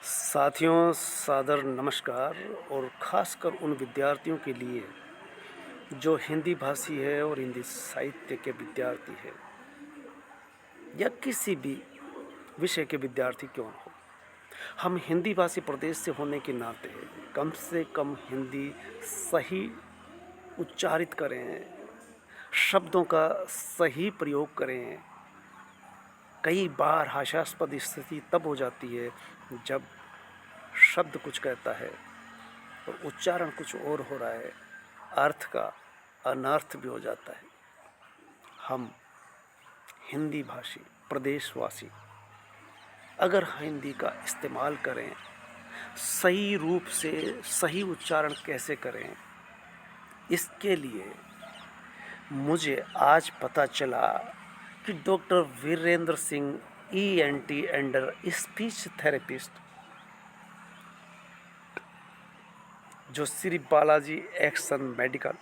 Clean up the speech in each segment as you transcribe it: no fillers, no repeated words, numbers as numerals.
साथियों, सादर नमस्कार। और ख़ासकर उन विद्यार्थियों के लिए जो हिंदी भाषी है और हिंदी साहित्य के विद्यार्थी है या किसी भी विषय के विद्यार्थी क्यों न हो। हम हिंदी भाषी प्रदेश से होने के नाते कम से कम हिंदी सही उच्चारित करें, शब्दों का सही प्रयोग करें। कई बार हास्यास्पद स्थिति तब हो जाती है जब शब्द कुछ कहता है और उच्चारण कुछ और हो रहा है, अर्थ का अनर्थ भी हो जाता है। हम हिंदी भाषी प्रदेशवासी अगर हिंदी का इस्तेमाल करें, सही रूप से सही उच्चारण कैसे करें, इसके लिए मुझे आज पता चला कि doctor Virendra Singh ENT and speech therapist जो Shri Balaji action medical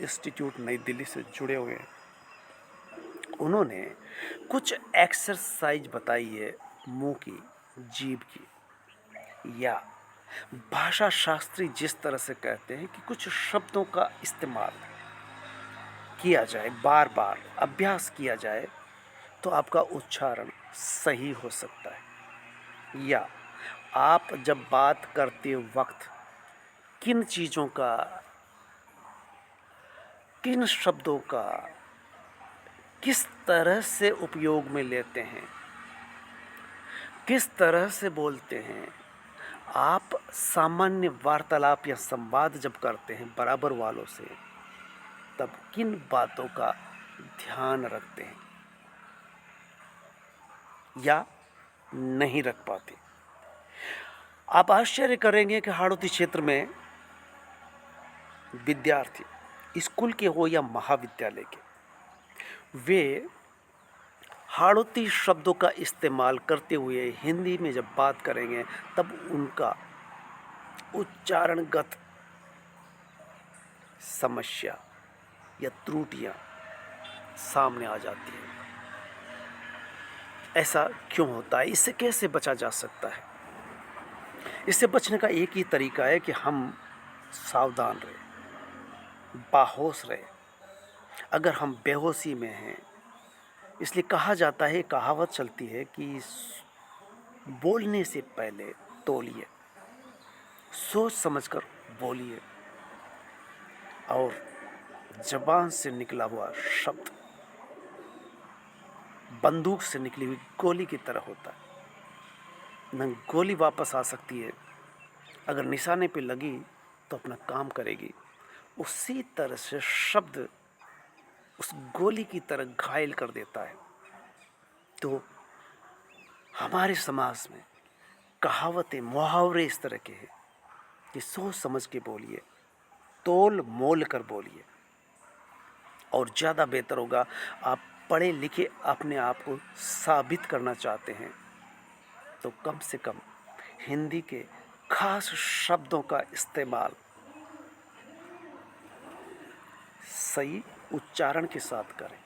institute नई दिल्ली से जुड़े हुए हैं, उन्होंने कुछ एक्सरसाइज बताई है मुंह की, जीभ की, या भाषा शास्त्री जिस तरह से कहते हैं कि कुछ शब्दों का इस्तेमाल किया जाए, बार बार अभ्यास किया जाए तो आपका उच्चारण सही हो सकता है। या आप जब बात करते वक्त किन चीज़ों का, किन शब्दों का किस तरह से उपयोग में लेते हैं, किस तरह से बोलते हैं। आप सामान्य वार्तालाप या संवाद जब करते हैं बराबर वालों से, तब किन बातों का ध्यान रखते हैं या नहीं रख पाते। आप आश्चर्य करेंगे कि हाड़ौती क्षेत्र में विद्यार्थी स्कूल के हो या महाविद्यालय के, वे हाड़ौती शब्दों का इस्तेमाल करते हुए हिंदी में जब बात करेंगे तब उनका उच्चारणगत समस्या या त्रुटियां सामने आ जाती हैं। ऐसा क्यों होता है? इससे कैसे बचा जा सकता है? इससे बचने का एक ही तरीका है कि हम सावधान रहें, बाहोश रहें। अगर हम बेहोशी में हैं, इसलिए कहा जाता है, कहावत चलती है कि बोलने से पहले तौलिए, सोच समझकर बोलिए, और जबान से निकला हुआ शब्द बंदूक से निकली हुई गोली की तरह होता है। न गोली वापस आ सकती है, अगर निशाने पे लगी तो अपना काम करेगी। उसी तरह से शब्द उस गोली की तरह घायल कर देता है। तो हमारे समाज में कहावतें, मुहावरे इस तरह के हैं कि सोच समझ के बोलिए, तोल मोल कर बोलिए। और ज़्यादा बेहतर होगा, आप पढ़े लिखे अपने आप को साबित करना चाहते हैं तो कम से कम हिंदी के खास शब्दों का इस्तेमाल सही उच्चारण के साथ करें।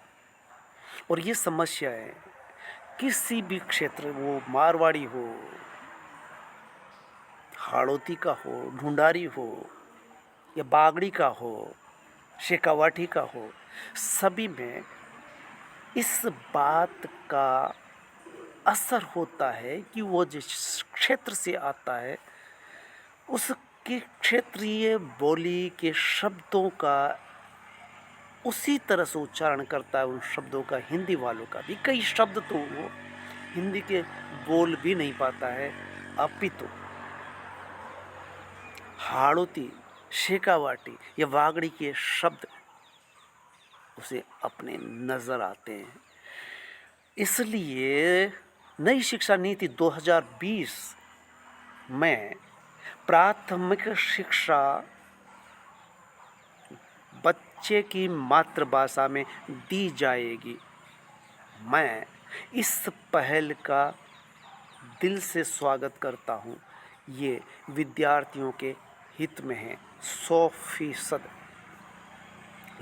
और ये समस्या है किसी भी क्षेत्र, वो मारवाड़ी हो, हाड़ौती का हो, ढूंढारी हो, या बागड़ी का हो, शेखावाटी का हो, सभी में इस बात का असर होता है कि वो जिस क्षेत्र से आता है उसके क्षेत्रीय बोली के शब्दों का उसी तरह से उच्चारण करता है। उन शब्दों का हिंदी वालों का भी कई शब्द तो वो हिंदी के बोल भी नहीं पाता है, अपितु हाड़ौती, शेखावाटी या वागड़ी के शब्द उसे अपने नजर आते हैं। इसलिए नई शिक्षा नीति 2020 में प्राथमिक शिक्षा बच्चे की मातृभाषा में दी जाएगी। मैं इस पहल का दिल से स्वागत करता हूँ। ये विद्यार्थियों के हित में है। 100%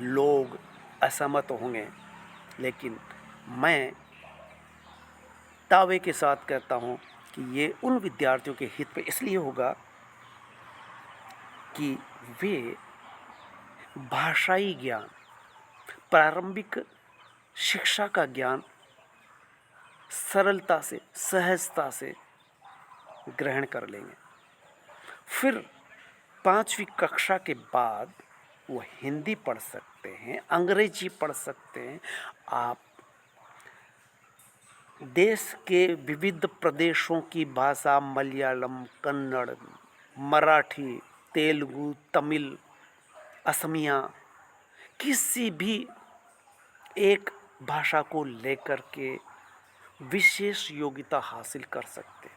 लोग असहमत होंगे, लेकिन मैं दावे के साथ कहता हूँ कि ये उन विद्यार्थियों के हित में इसलिए होगा कि वे भाषाई ज्ञान, प्रारंभिक शिक्षा का ज्ञान सरलता से, सहजता से ग्रहण कर लेंगे। फिर 5वीं कक्षा के बाद वो हिंदी पढ़ सकते हैं, अंग्रेजी पढ़ सकते हैं। आप देश के विविध प्रदेशों की भाषा, मलयालम, कन्नड़, मराठी, तेलुगु, तमिल, असमिया, किसी भी एक भाषा को लेकर के विशेष योग्यता हासिल कर सकते हैं।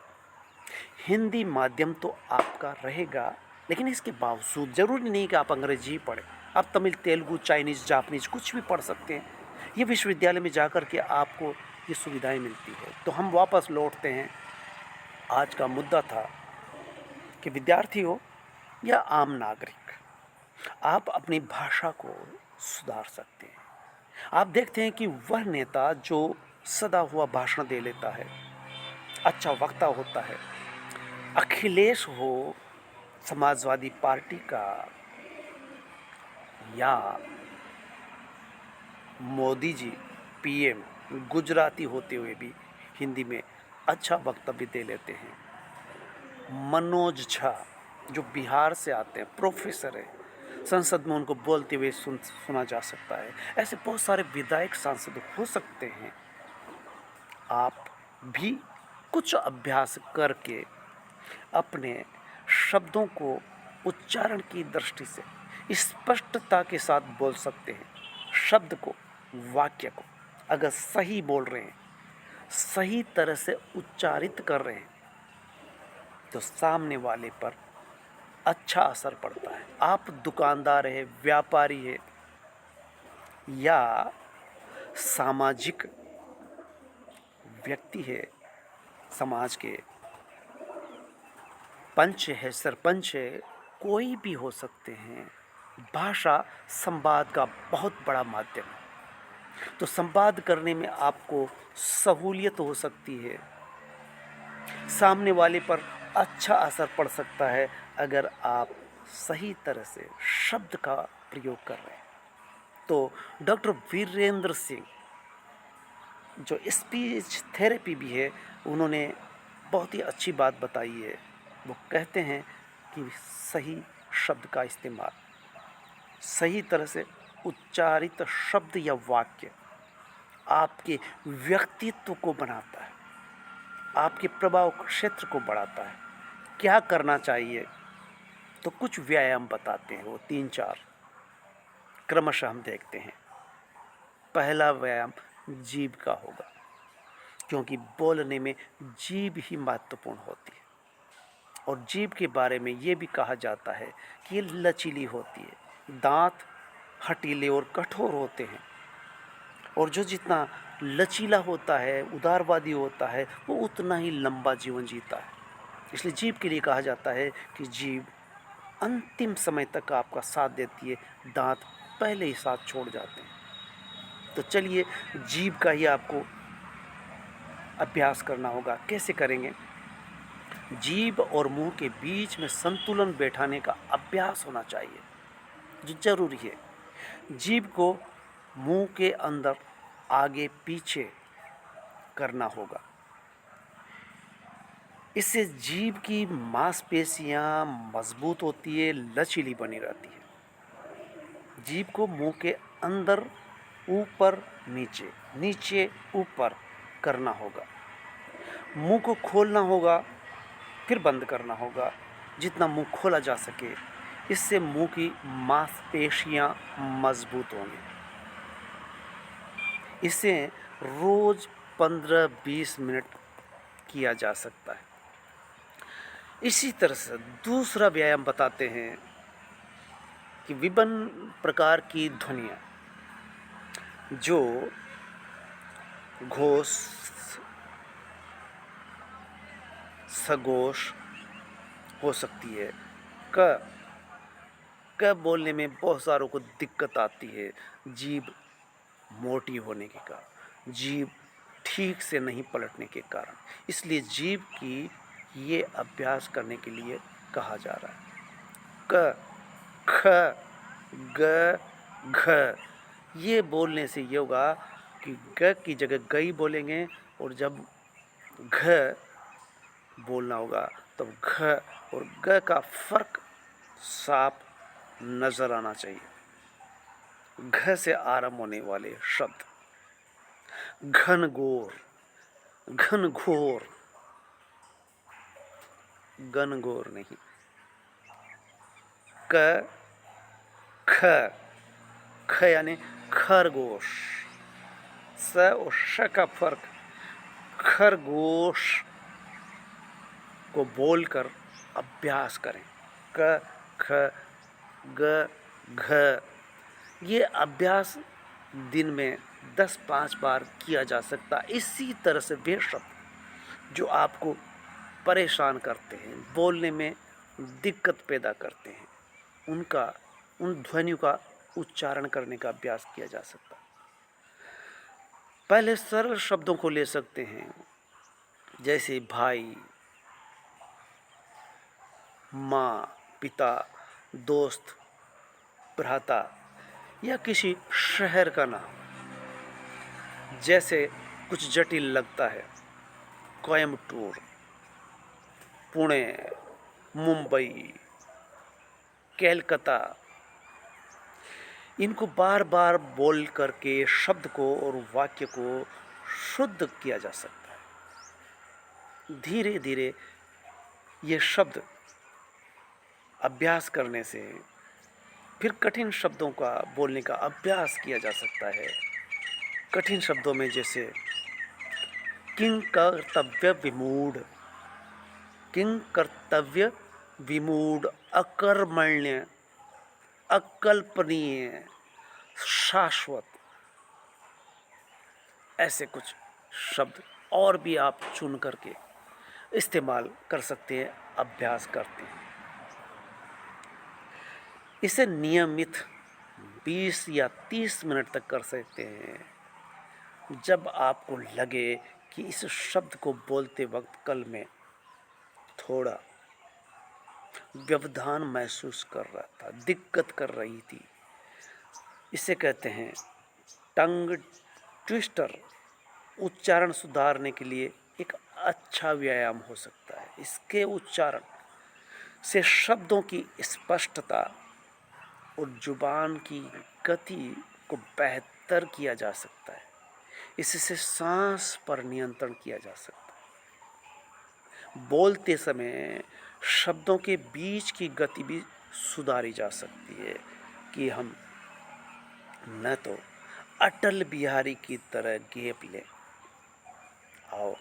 हिंदी माध्यम तो आपका रहेगा, लेकिन इसके बावजूद ज़रूरी नहीं कि आप अंग्रेजी पढ़ें। आप तमिल, तेलुगु, चाइनीज़, जापानीज़ कुछ भी पढ़ सकते हैं। ये विश्वविद्यालय में जाकर के आपको ये सुविधाएं मिलती है। तो हम वापस लौटते हैं। आज का मुद्दा था कि विद्यार्थी हो या आम नागरिक, आप अपनी भाषा को सुधार सकते हैं। आप देखते हैं कि वह नेता जो सदा हुआ भाषण दे लेता है, अच्छा वक्ता होता है, अखिलेश हो समाजवादी पार्टी का, या मोदी जी पीएम गुजराती होते हुए भी हिंदी में अच्छा वक्तव्य दे लेते हैं। मनोज झा जो बिहार से आते हैं, प्रोफेसर है, संसद में उनको बोलते हुए सुना जा सकता है। ऐसे बहुत सारे विधायक सांसद हो सकते हैं। आप भी कुछ अभ्यास करके अपने शब्दों को उच्चारण की दृष्टि से स्पष्टता के साथ बोल सकते हैं। शब्द को, वाक्य को अगर सही बोल रहे हैं, सही तरह से उच्चारित कर रहे हैं, तो सामने वाले पर अच्छा असर पड़ता है। आप दुकानदार है, व्यापारी है, या सामाजिक व्यक्ति है, समाज के पंच है, सरपंच है, कोई भी हो सकते हैं। भाषा संवाद का बहुत बड़ा माध्यम है। तो संवाद करने में आपको सहूलियत हो सकती है, सामने वाले पर अच्छा असर पड़ सकता है अगर आप सही तरह से शब्द का प्रयोग कर रहे हैं। तो डॉक्टर वीरेंद्र सिंह जो स्पीच थेरेपी भी है, उन्होंने बहुत ही अच्छी बात बताई है। वो कहते हैं कि सही शब्द का इस्तेमाल, सही तरह से उच्चारित शब्द या वाक्य आपके व्यक्तित्व को बनाता है, आपके प्रभाव क्षेत्र को बढ़ाता है। क्या करना चाहिए? तो कुछ व्यायाम बताते हैं, वो 3-4 क्रमशः हम देखते हैं। पहला व्यायाम जीभ का होगा, क्योंकि बोलने में जीभ ही महत्वपूर्ण होती है। और जीभ के बारे में ये भी कहा जाता है कि ये लचीली होती है। दांत हटीले और कठोर होते हैं, और जो जितना लचीला होता है, उदारवादी होता है, वो उतना ही लंबा जीवन जीता है। इसलिए जीभ के लिए कहा जाता है कि जीभ अंतिम समय तक आपका साथ देती है, दांत पहले ही साथ छोड़ जाते हैं। तो चलिए जीभ का ही आपको अभ्यास करना होगा। कैसे करेंगे? जीभ और मुंह के बीच में संतुलन बैठाने का अभ्यास होना चाहिए, जो जरूरी है। जीभ को मुंह के अंदर आगे पीछे करना होगा। इससे जीभ की मांसपेशियां मजबूत होती है, लचीली बनी रहती है। जीभ को मुंह के अंदर ऊपर नीचे, नीचे ऊपर करना होगा। मुंह को खोलना होगा, फिर बंद करना होगा, जितना मुंह खोला जा सके। इससे मुंह की मांसपेशियां मजबूत होंगी। इसे रोज 15-20 मिनट किया जा सकता है। इसी तरह से दूसरा व्यायाम बताते हैं कि विभिन्न प्रकार की ध्वनियाँ, जो घोष, सघोष हो सकती है। क बोलने में बहुत सारों को दिक्कत आती है, जीभ मोटी होने के कारण, जीभ ठीक से नहीं पलटने के कारण। इसलिए जीभ की ये अभ्यास करने के लिए कहा जा रहा है। क, ख, ग, घ, ये बोलने से ये होगा कि ग की जगह गई बोलेंगे, और जब घ बोलना होगा तब घ और ग का फर्क साफ नजर आना चाहिए। घ से आरंभ होने वाले शब्द घनघोर, घनघोर, घनघोर नहीं। क, ख, ख यानी खरगोश। स और श का फर्क, खरगोश को बोलकर अभ्यास करें। क, ख, ग, घ, ये अभ्यास दिन में 10-5 बार किया जा सकता है। इसी तरह से वे शब्द जो आपको परेशान करते हैं, बोलने में दिक्कत पैदा करते हैं, उन ध्वनियों का उच्चारण करने का अभ्यास किया जा सकता है। पहले सरल शब्दों को ले सकते हैं, जैसे भाई, माँ, पिता, दोस्त, भ्राता, या किसी शहर का नाम। जैसे कुछ जटिल लगता है, कोयम्बटूर, पुणे, मुंबई, कलकत्ता, इनको बार बार बोल करके शब्द को और वाक्य को शुद्ध किया जा सकता है। धीरे धीरे ये शब्द अभ्यास करने से फिर कठिन शब्दों का बोलने का अभ्यास किया जा सकता है। कठिन शब्दों में जैसे किं कर्तव्य विमूढ़, किं कर्तव्य विमूढ़, अकर्मण्य, अकल्पनीय, शाश्वत, ऐसे कुछ शब्द और भी आप चुन करके इस्तेमाल कर सकते हैं, अभ्यास करते हैं। इसे नियमित 20 या 30 मिनट तक कर सकते हैं। जब आपको लगे कि इस शब्द को बोलते वक्त कल में थोड़ा व्यवधान महसूस कर रहा था, दिक्कत कर रही थी, इसे कहते हैं टंग ट्विस्टर। उच्चारण सुधारने के लिए एक अच्छा व्यायाम हो सकता है। इसके उच्चारण से शब्दों की स्पष्टता और जुबान की गति को बेहतर किया जा सकता है। इससे सांस पर नियंत्रण किया जा सकता है। बोलते समय शब्दों के बीच की गति भी सुधारी जा सकती है कि हम न तो अटल बिहारी की तरह गैप लें और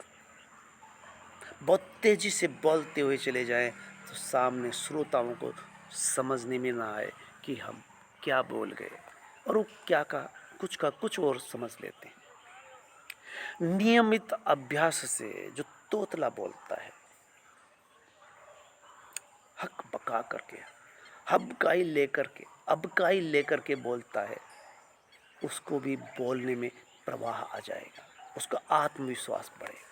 बहुत तेजी से बोलते हुए चले जाएं, तो सामने श्रोताओं को समझने में ना आए कि हम क्या बोल गए, और वो क्या कहा, कुछ का कुछ और समझ लेते हैं। नियमित अभ्यास से जो तोतला बोलता है, हक बका करके, अबकाई लेकर के बोलता है, उसको भी बोलने में प्रवाह आ जाएगा, उसका आत्मविश्वास बढ़ेगा।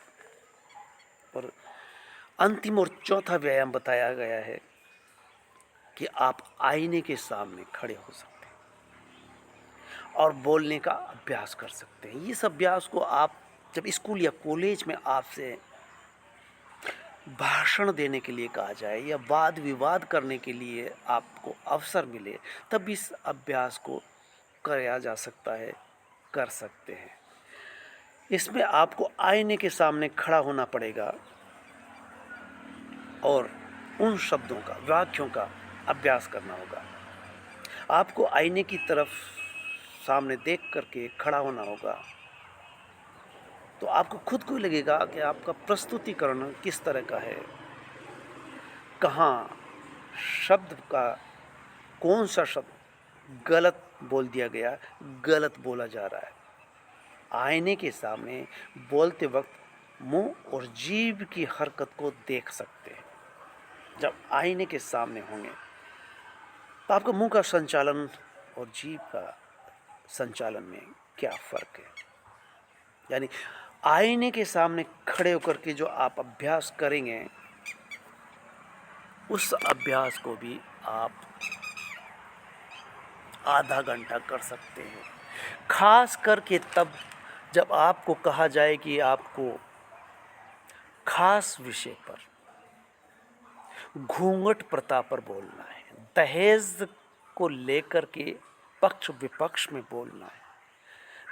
और अंतिम और चौथा व्यायाम बताया गया है कि आप आईने के सामने खड़े हो सकते हैं और बोलने का अभ्यास कर सकते हैं। इस अभ्यास को आप जब स्कूल या कॉलेज में आपसे भाषण देने के लिए कहा जाए या वाद विवाद करने के लिए आपको अवसर मिले, तब इस अभ्यास को किया जा सकता है, कर सकते हैं। इसमें आपको आईने के सामने खड़ा होना पड़ेगा और उन शब्दों का, वाक्यों का अभ्यास करना होगा। आपको आईने की तरफ सामने देख करके खड़ा होना होगा, तो आपको खुद को लगेगा कि आपका प्रस्तुतिकरण किस तरह का है, कहाँ शब्द का कौन सा शब्द गलत बोल दिया गया, गलत बोला जा रहा है। आईने के सामने बोलते वक्त मुंह और जीभ की हरकत को देख सकते हैं। जब आईने के सामने होंगे तो आपका मुंह का संचालन और जीभ का संचालन में क्या फ़र्क है, यानी आईने के सामने खड़े होकर के जो आप अभ्यास करेंगे, उस अभ्यास को भी आप आधा घंटा कर सकते हैं। खास करके तब जब आपको कहा जाए कि आपको खास विषय पर, घूंघट प्रथा पर बोलना है, दहेज को लेकर के पक्ष विपक्ष में बोलना है,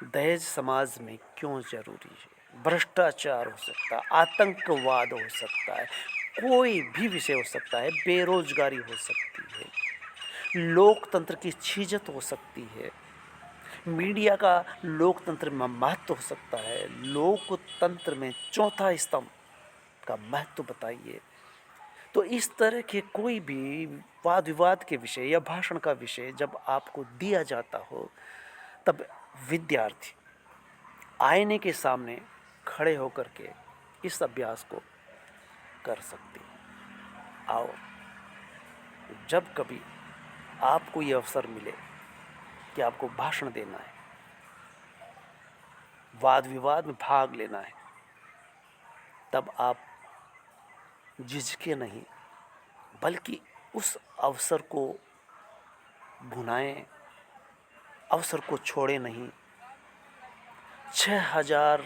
दहेज समाज में क्यों जरूरी है, भ्रष्टाचार हो सकता है, आतंकवाद हो सकता है, कोई भी विषय हो सकता है, बेरोजगारी हो सकती है, लोकतंत्र की छीजत हो सकती है, मीडिया का लोकतंत्र में महत्व हो सकता है, लोकतंत्र में चौथा स्तंभ का महत्व बताइए। तो इस तरह के कोई भी वाद विवाद के विषय या भाषण का विषय जब आपको दिया जाता हो, तब विद्यार्थी आईने के सामने खड़े होकर के इस अभ्यास को कर सकते हैं। और जब कभी आपको ये अवसर मिले कि आपको भाषण देना है, वाद विवाद में भाग लेना है, तब आप झिझके नहीं, बल्कि उस अवसर को भुनाएं, अवसर को छोड़े नहीं। 6000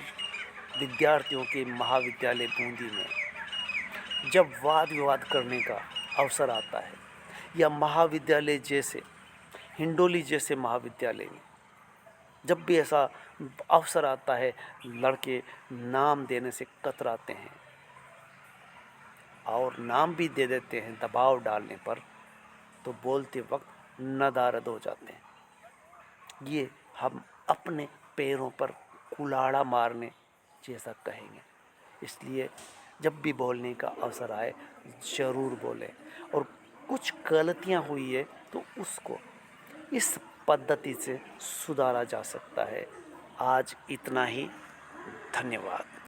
विद्यार्थियों के महाविद्यालय बूंदी में जब वाद विवाद करने का अवसर आता है, या महाविद्यालय जैसे हिंडोली जैसे महाविद्यालय में जब भी ऐसा अवसर आता है, लड़के नाम देने से कतराते हैं और नाम भी दे देते हैं दबाव डालने पर, तो बोलते वक्त नदारद हो जाते हैं। ये हम अपने पैरों पर कुल्हाड़ा मारने जैसा कहेंगे। इसलिए जब भी बोलने का अवसर आए ज़रूर बोलें, और कुछ गलतियां हुई है तो उसको इस पद्धति से सुधारा जा सकता है। आज इतना ही। धन्यवाद।